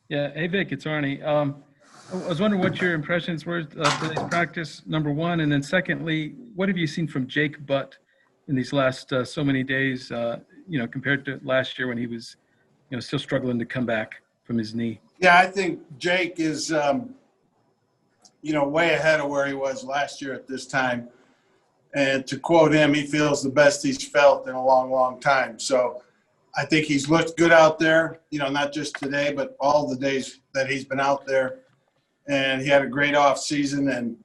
Yeah. Hey, Vic, it's Arnie. I was wondering what your impressions were of today's practice, number one, and then secondly, what have you seen from Jake Butt in these last so many days, compared to last year when he was, still struggling to come back from his knee? Yeah, I think Jake is, way ahead of where he was last year at this time. And to quote him, he feels the best he's felt in a long, long time. So I think he's looked good out there, not just today, but all the days that he's been out there. And he had a great off season. And,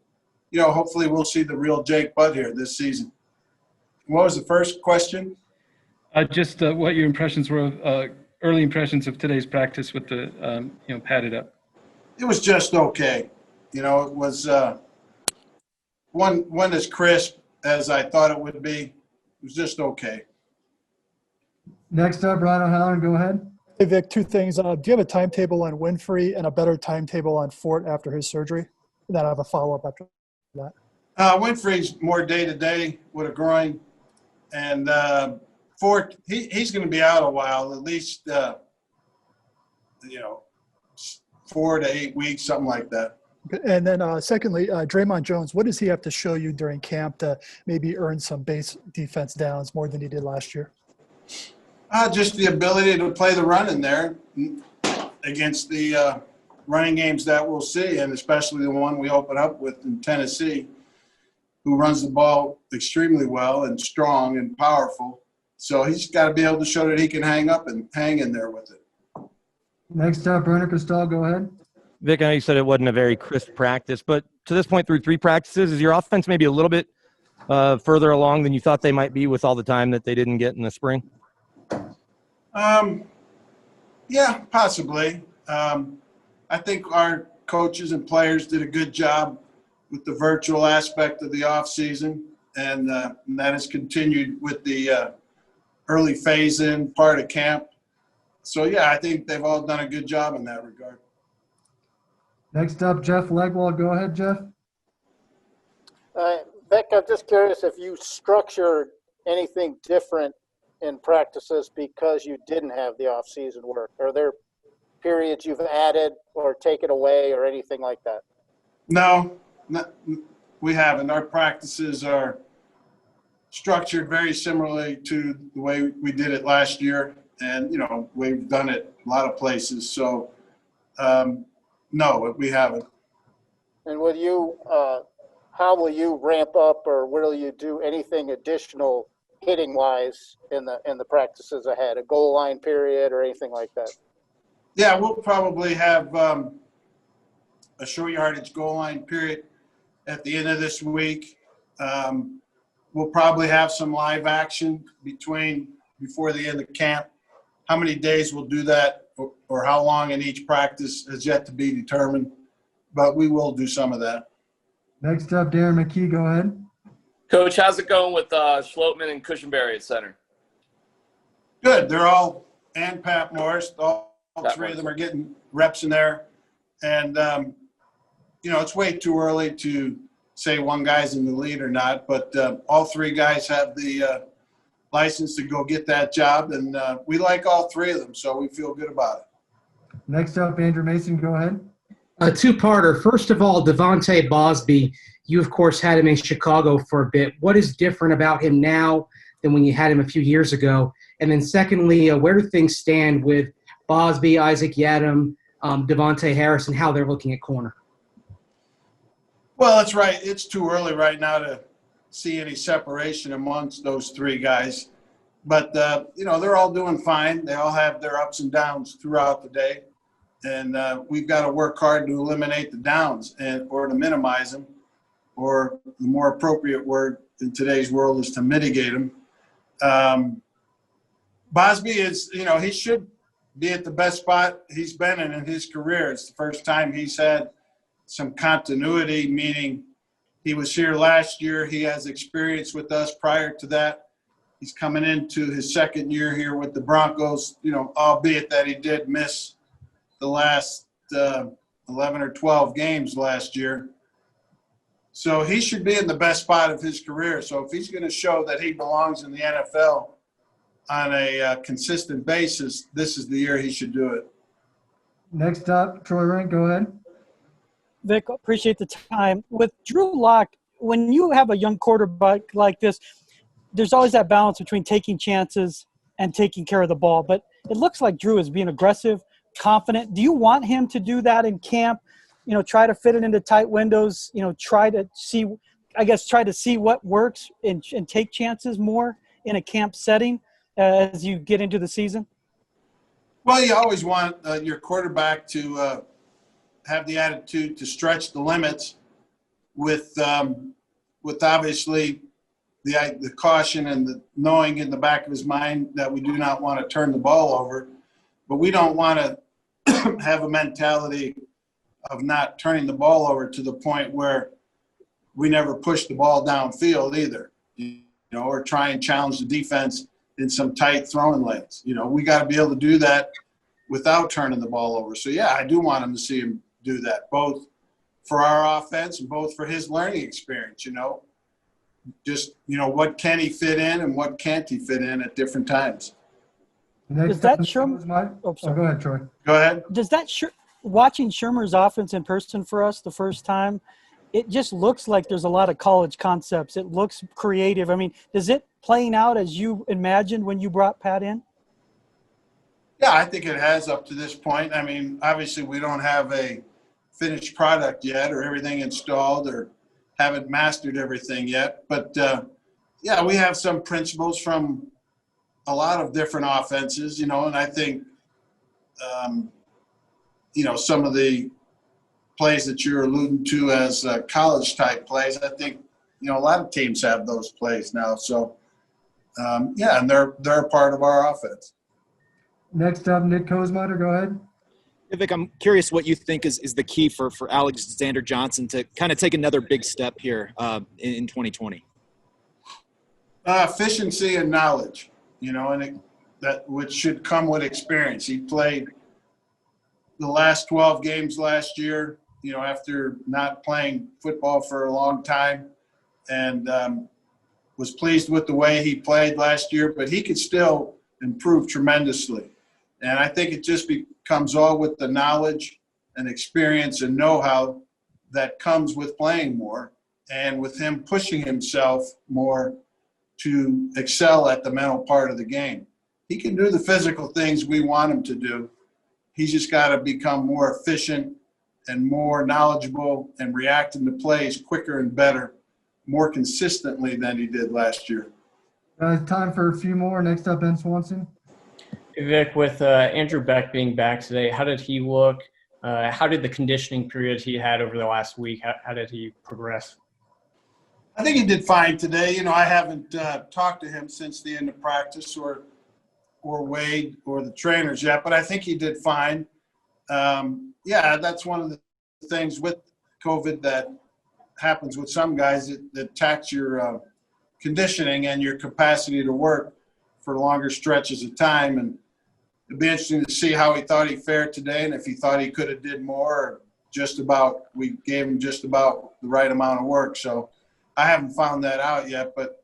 hopefully we'll see the real Jake Butt here this season. What was the first question? Just what your impressions were of early impressions of today's practice with the, padded up. It was just okay. It was one as crisp as I thought it would be. It was just okay. Next up, Ryan O'Halloran, go ahead. Hey, Vic, two things. Do you have a timetable on Winfrey and a better timetable on Fort after his surgery? And then I have a follow-up after that. Winfrey's more day-to-day with a groin. And Fort, he's going to be out a while, at least, 4 to 8 weeks, something like that. And then secondly, Draymond Jones, what does he have to show you during camp to maybe earn some base defense downs more than he did last year? Just the ability to play the run in there against the running games that we'll see, and especially the one we open up with in Tennessee, who runs the ball extremely well and strong and powerful. So he's got to be able to show that he can hang in there with it. Next up, Brenner Cristal, go ahead. Vic, I know you said it wasn't a very crisp practice, but to this point through 3 practices, is your offense maybe a little bit further along than you thought they might be with all the time that they didn't get in the spring? Yeah, possibly. I think our coaches and players did a good job with the virtual aspect of the off season, and that has continued with the early phase-in part of camp. So, yeah, I think they've all done a good job in that regard. Next up, Jeff Legwald. Go ahead, Jeff. Vic, I'm just curious if you structured anything different in practices because you didn't have the off-season work. Are there periods you've added or taken away or anything like that? No, we haven't. Our practices are structured very similarly to the way we did it last year. And, we've done it a lot of places. So, no, we haven't. And will you, how will you ramp up, or will you do anything additional hitting-wise in the practices ahead, a goal line period or anything like that? Yeah, we'll probably have a short yardage goal line period at the end of this week. We'll probably have some live action before the end of camp. How many days we'll do that or how long in each practice is yet to be determined, but we will do some of that. Next up, Darren McKee, go ahead. Coach, how's it going with Schlotman and Cushenberry at center? Good. They're all, and Pat Morris, all three of them are getting reps in there. And, it's way too early to say one guy's in the lead or not, but all 3 guys have the license to go get that job, and we like all 3 of them, so we feel good about it. Next up, Andrew Mason, go ahead. A two-parter. First of all, Devontae Bosby, you, of course, had him in Chicago for a bit. What is different about him now than when you had him a few years ago? And then secondly, where do things stand with Bosby, Isaac Yadam, Devontae Harris, and how they're looking at corner? Well, that's right. It's too early right now to see any separation amongst those 3 guys. But, they're all doing fine. They all have their ups and downs throughout the day. And we've got to work hard to eliminate the downs or to minimize them. Or the more appropriate word in today's world is to mitigate them. Bosby is, he should be at the best spot he's been in his career. It's the first time he's had some continuity, meaning he was here last year. He has experience with us prior to that. He's coming into his second year here with the Broncos, albeit that he did miss the last 11 or 12 games last year. So he should be in the best spot of his career. So if he's going to show that he belongs in the NFL on a consistent basis, this is the year he should do it. Next up, Troy Rink, go ahead. Vic, appreciate the time. With Drew Lock, when you have a young quarterback like this, there's always that balance between taking chances and taking care of the ball. But it looks like Drew is being aggressive, confident. Do you want him to do that in camp? You know, try to fit it into tight windows, you know, try to see what works and take chances more in a camp setting as you get into the season? Well, you always want your quarterback to have the attitude to stretch the limits with obviously the caution and the knowing in the back of his mind that we do not want to turn the ball over, but we don't want to have a mentality of not turning the ball over to the point where we never push the ball downfield either, you know, or try and challenge the defense in some tight throwing lanes. You know, we got to be able to do that without turning the ball over. So, yeah, I do want him to see him do that, both for our offense and both for his learning experience, you know. Just, you know, what can he fit in and what can't he fit in at different times. Next Does that up, Shurmur? oh, go ahead, Troy. Go ahead. Does that watching Shurmur's offense in person for us the first time, it just looks like there's a lot of college concepts. It looks creative. I mean, is it playing out as you imagined when you brought Pat in? Yeah, I think it has up to this point. I mean, obviously we don't have a finished product yet or everything installed or haven't mastered everything yet. But, yeah, we have some principles from a lot of different offenses, you know, and I think, you know, some of the plays that you're alluding to as college-type plays, I think, you know, a lot of teams have those plays now. So, yeah, and they're a part of our offense. Next up, Nick Kosmider, go ahead. Hey, Vic, I'm curious what you think is the key for Alexander Johnson to kind of take another big step here in 2020. Efficiency and knowledge, you know, and that which should come with experience. He played the last 12 games last year, you know, after not playing football for a long time, and was pleased with the way he played last year, but he could still improve tremendously. And I think it just comes all with the knowledge and experience and know-how that comes with playing more and with him pushing himself more to excel at the mental part of the game. He can do the physical things we want him to do. He's just got to become more efficient and more knowledgeable and reacting to plays quicker and better, more consistently than he did last year. Time for a few more. Next up, Ben Swanson. Vic, with Andrew Beck being back today, how did he look? How did the conditioning period he had over the last week, how did he progress? I think he did fine today. You know, I haven't talked to him since the end of practice or Wade or the trainers yet, but I think he did fine. Yeah, that's one of the things with COVID that happens with some guys that attacks your conditioning and your capacity to work for longer stretches of time. And it'd be interesting to see how he thought he fared today and if he thought he could have did more or we gave him just about the right amount of work. So I haven't found that out yet, but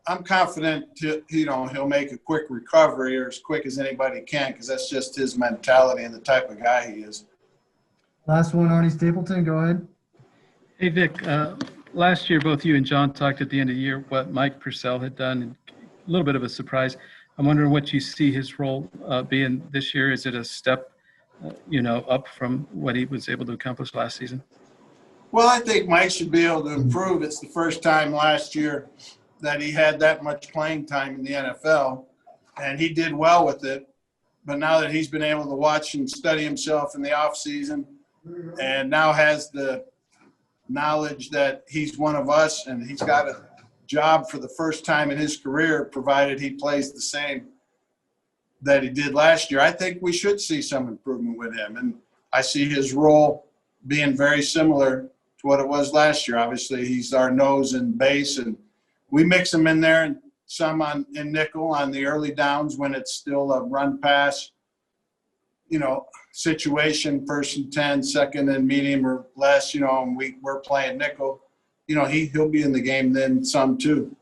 I'm confident, you know, he'll make a quick recovery or as quick as anybody can because that's just his mentality and the type of guy he is. Last one, Arnie Stapleton, go ahead. Hey, Vic, last year, both you and John talked at the end of the year what Mike Purcell had done, and a little bit of a surprise. I'm wondering what you see his role being this year. Is it a step, you know, up from what he was able to accomplish last season? Well, I think Mike should be able to improve. It's the first time last year that he had that much playing time in the NFL, and he did well with it. But now that he's been able to watch and study himself in the offseason and now has the knowledge that he's one of us and he's got a job for the first time in his career, provided he plays the same that he did last year, I think we should see some improvement with him. And I see his role being very similar to what it was last year. Obviously, he's our nose and base, and we mix him in there and some in nickel on the early downs when it's still a run pass, you know, situation, 1st and 10, 2nd and medium or less, you know, and we're playing nickel. You know, he'll be in the game then some too.